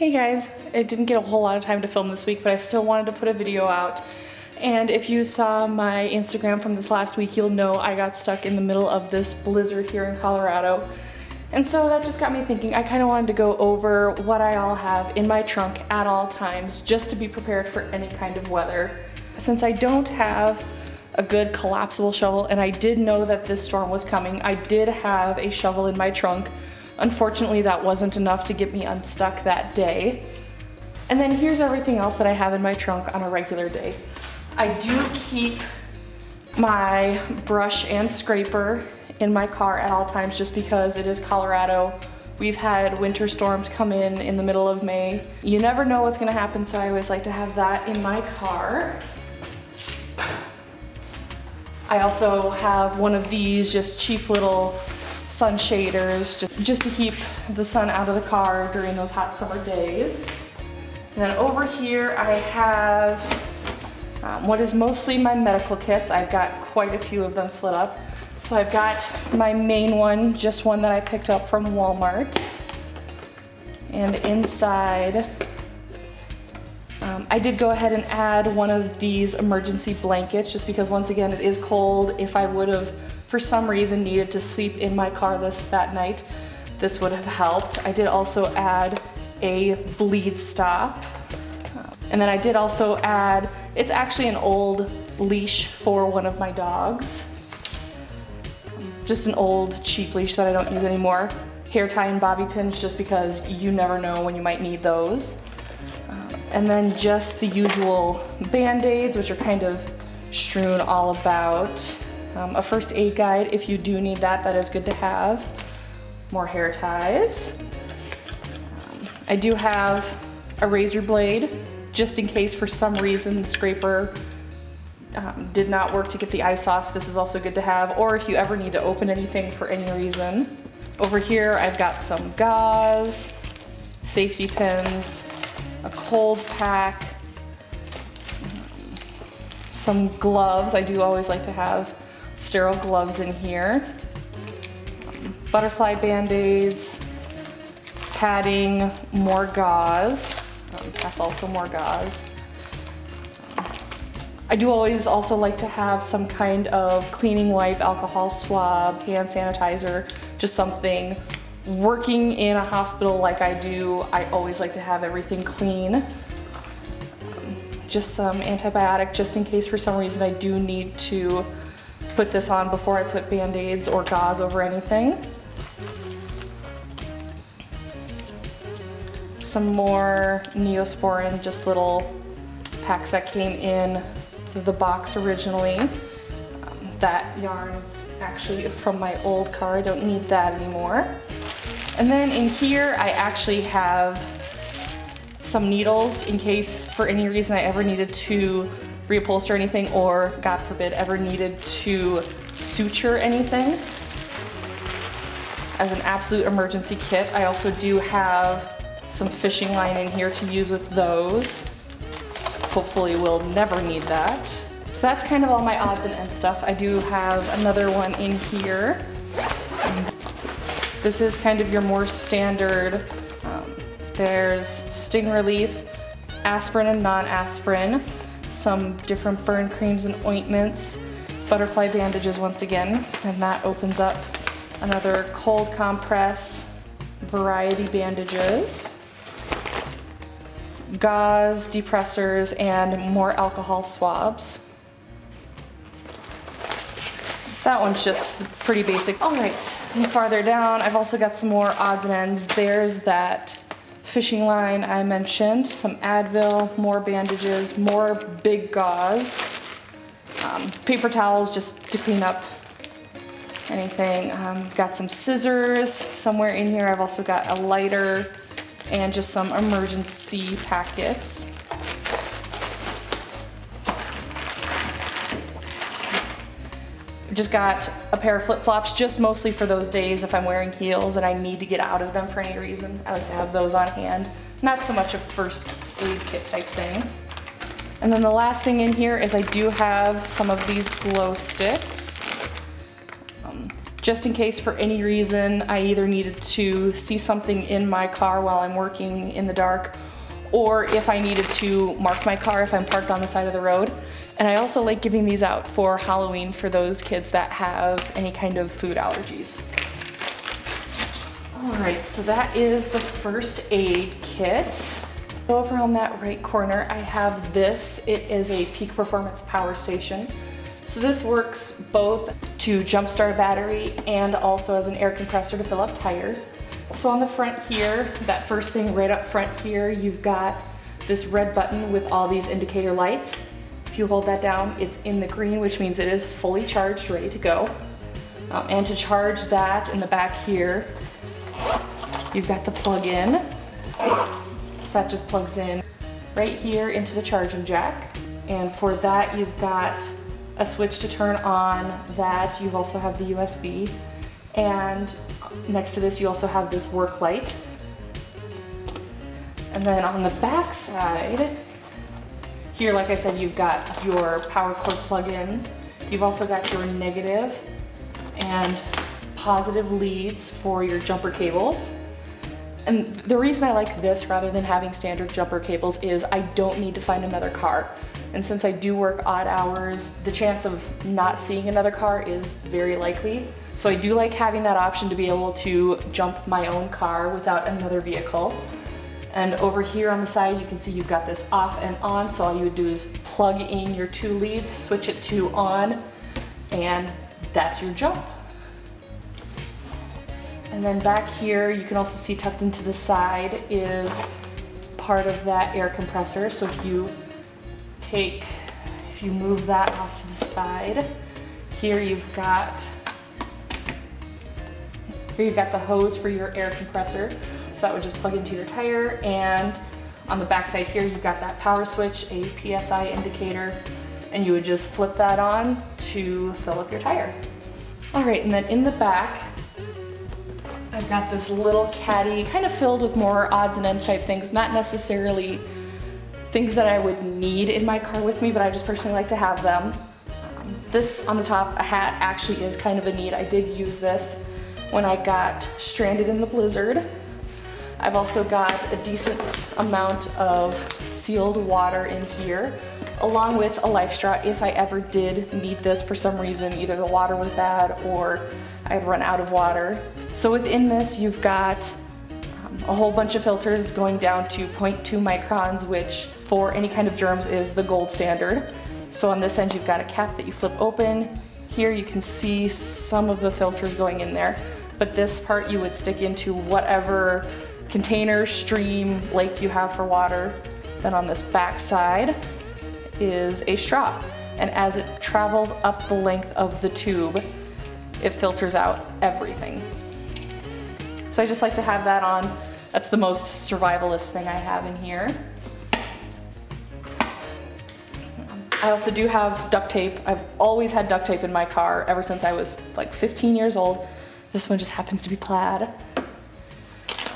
Hey guys, I didn't get a whole lot of time to film this week, but I still wanted to put a video out. And if you saw my Instagram from this last week, you'll know I got stuck in the middle of this blizzard here in Colorado. And so that just got me thinking, I kind of wanted to go over what I all have in my trunk at all times, just to be prepared for any kind of weather. Since I don't have a good collapsible shovel, and I did know that this storm was coming, I did have a shovel in my trunk. Unfortunately, that wasn't enough to get me unstuck that day. And then here's everything else that I have in my trunk on a regular day. I do keep my brush and scraper in my car at all times just because it is Colorado. We've had winter storms come in the middle of May. You never know what's gonna happen, so I always like to have that in my car. I also have one of these just cheap little sun shaders just to keep the sun out of the car during those hot summer days. And then over here I have what is mostly my medical kits. I've got quite a few of them split up. So I've got my main one, just one that I picked up from Walmart. And inside, I did go ahead and add one of these emergency blankets just because once again it is cold. If I would have for some reason needed to sleep in my car that night, this would have helped. I did also add a bleed stop. And then I did also add, it's actually an old leash for one of my dogs. Just an old cheap leash that I don't use anymore. Hair tie and bobby pins just because you never know when you might need those. And then just the usual band-aids, which are kind of strewn all about. A first aid guide, if you do need that, that is good to have. More hair ties. I do have a razor blade, just in case for some reason the scraper did not work to get the ice off. This is also good to have, or if you ever need to open anything for any reason. Over here I've got some gauze, safety pins, a cold pack, some gloves. I do always like to have sterile gloves in here, butterfly band-aids, padding, more gauze. That's also more gauze. I do always also like to have some kind of cleaning wipe, alcohol swab, hand sanitizer, just something. Working in a hospital like I do, I always like to have everything clean. Just some antibiotic, just in case for some reason I do need to put this on before I put band-aids or gauze over anything. Some more Neosporin, just little packs that came in the box originally. That yarn's actually from my old car, I don't need that anymore. And then in here I actually have some needles in case for any reason I ever needed to reupholster anything, or God forbid ever needed to suture anything. As an absolute emergency kit, I also do have some fishing line in here to use with those. Hopefully we'll never need that. So that's kind of all my odds and ends stuff. I do have another one in here. This is kind of your more standard, there's sting relief, aspirin and non-aspirin, some different burn creams and ointments, butterfly bandages once again, and that opens up another cold compress, variety bandages, gauze, depressors, and more alcohol swabs. That one's just pretty basic. All right, and farther down, I've also got some more odds and ends. There's that fishing line I mentioned, some Advil, more bandages, more big gauze, paper towels just to clean up anything. Got some scissors somewhere in here. I've also got a lighter and just some emergency packets. Just got a pair of flip-flops, just mostly for those days if I'm wearing heels and I need to get out of them for any reason. I like to have those on hand. Not so much a first aid kit type thing. And then the last thing in here is I do have some of these glow sticks. just in case for any reason I either needed to see something in my car while I'm working in the dark, or if I needed to mark my car if I'm parked on the side of the road. And I also like giving these out for Halloween for those kids that have any kind of food allergies. All right, so that is the first aid kit. Over on that right corner, I have this. It is a peak performance power station. So this works both to jumpstart a battery and also as an air compressor to fill up tires. So on the front here, that first thing right up front here, you've got this red button with all these indicator lights. If you hold that down, it's in the green, which means it is fully charged, ready to go. And to charge that in the back here, you've got the plug-in. So that just plugs in right here into the charging jack. And for that, you've got a switch to turn on that. You also have the USB. And next to this, you also have this work light. And then on the back side, here, like I said, you've got your power cord plug-ins. You've also got your negative and positive leads for your jumper cables. And the reason I like this rather than having standard jumper cables is I don't need to find another car. And since I do work odd hours, the chance of not seeing another car is very likely. So I do like having that option to be able to jump my own car without another vehicle. And over here on the side, you can see you've got this off and on. So all you would do is plug in your 2 leads, switch it to on, and that's your jump. And then back here, you can also see tucked into the side is part of that air compressor. So if you move that off to the side, here you've got the hose for your air compressor. So that would just plug into your tire. And on the back side here, you've got that power switch, a PSI indicator, and you would just flip that on to fill up your tire. All right, and then in the back, I've got this little caddy kind of filled with more odds and ends type things, not necessarily things that I would need in my car with me, but I just personally like to have them. This on the top, a hat, actually is kind of a need. I did use this when I got stranded in the blizzard. I've also got a decent amount of sealed water in here, along with a life straw if I ever did need this for some reason. Either the water was bad or I'd run out of water. So within this, you've got a whole bunch of filters going down to 0.2 microns, which for any kind of germs is the gold standard. So on this end, you've got a cap that you flip open. Here you can see some of the filters going in there, but this part you would stick into whatever container, stream, lake you have for water. Then on this back side is a straw, and as it travels up the length of the tube, it filters out everything. So I just like to have that on. That's the most survivalist thing I have in here. I also do have duct tape. I've always had duct tape in my car ever since I was like 15 years old. This one just happens to be plaid.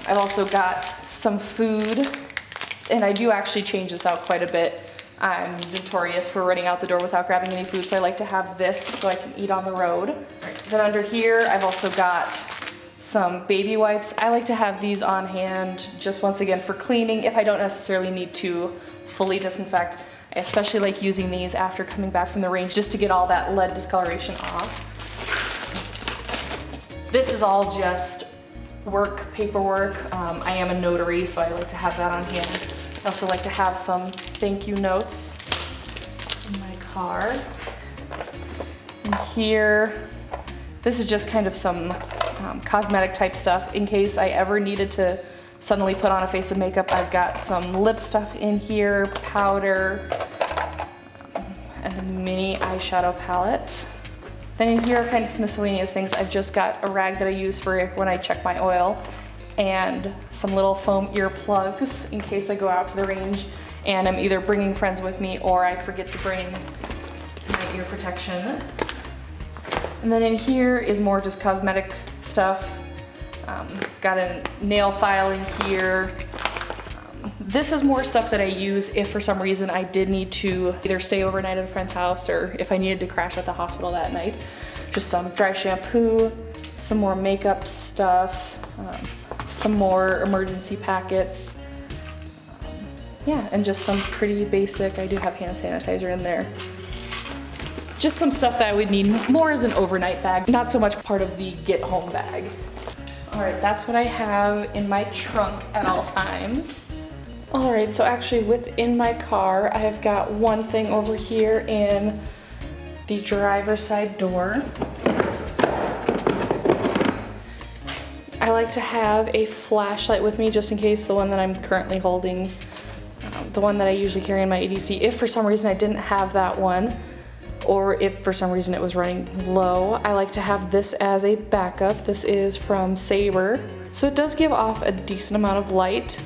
I've also got some food, and I do actually change this out quite a bit. I'm notorious for running out the door without grabbing any food, so I like to have this so I can eat on the road. Then under here, I've also got some baby wipes. I like to have these on hand just once again for cleaning if I don't necessarily need to fully disinfect. I especially like using these after coming back from the range just to get all that lead discoloration off. This is all just work paperwork. I am a notary, so I like to have that on hand. I also like to have some thank you notes in my car. And here, this is just kind of some cosmetic type stuff in case I ever needed to suddenly put on a face of makeup. I've got some lip stuff in here, powder, and a mini eyeshadow palette. Then in here are kind of miscellaneous things. I've just got a rag that I use for when I check my oil, and some little foam earplugs in case I go out to the range and I'm either bringing friends with me or I forget to bring my ear protection. And then in here is more just cosmetic stuff. Got a nail file in here. This is more stuff that I use if for some reason I did need to either stay overnight at a friend's house or if I needed to crash at the hospital that night. Just some dry shampoo, some more makeup stuff, some more emergency packets. Yeah, and just some pretty basic, I do have hand sanitizer in there. Just some stuff that I would need more as an overnight bag, not so much part of the get home bag. All right, that's what I have in my trunk at all times. All right, so actually within my car, I have got one thing over here in the driver's side door. I like to have a flashlight with me just in case the one that I'm currently holding, the one that I usually carry in my EDC, if for some reason I didn't have that one, or if for some reason it was running low, I like to have this as a backup. This is from Sabre. So it does give off a decent amount of light.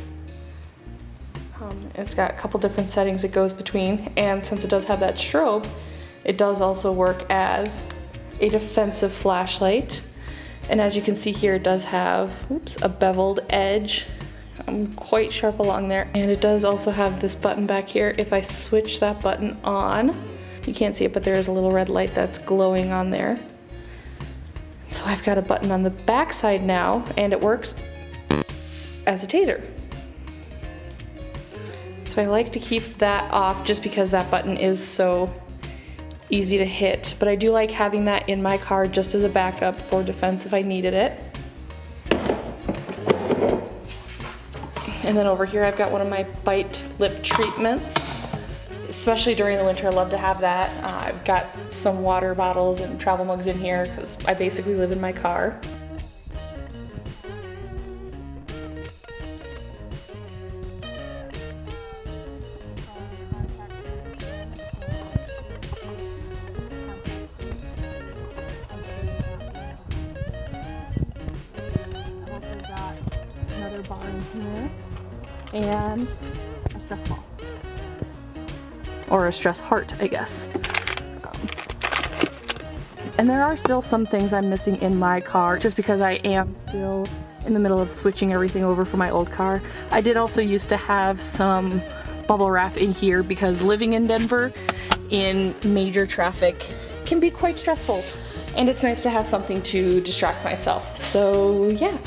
It's got a couple different settings it goes between, and since it does have that strobe, it does also work as a defensive flashlight. And as you can see here, it does have, a beveled edge. Quite sharp along there. And it does also have this button back here. If I switch that button on, you can't see it, but there is a little red light that's glowing on there. So I've got a button on the back side now, and it works as a taser. So I like to keep that off just because that button is so easy to hit. But I do like having that in my car just as a backup for defense if I needed it. And then over here I've got one of my bite lip treatments. Especially during the winter, I love to have that. I've got some water bottles and travel mugs in here because I basically live in my car. I've also got another bar in here and a stress ball. Or a stress heart, I guess. And there are still some things I'm missing in my car just because I am still in the middle of switching everything over from my old car. I did also used to have some bubble wrap in here because living in Denver in major traffic can be quite stressful. And it's nice to have something to distract myself. So yeah,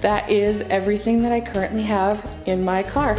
that is everything that I currently have in my car.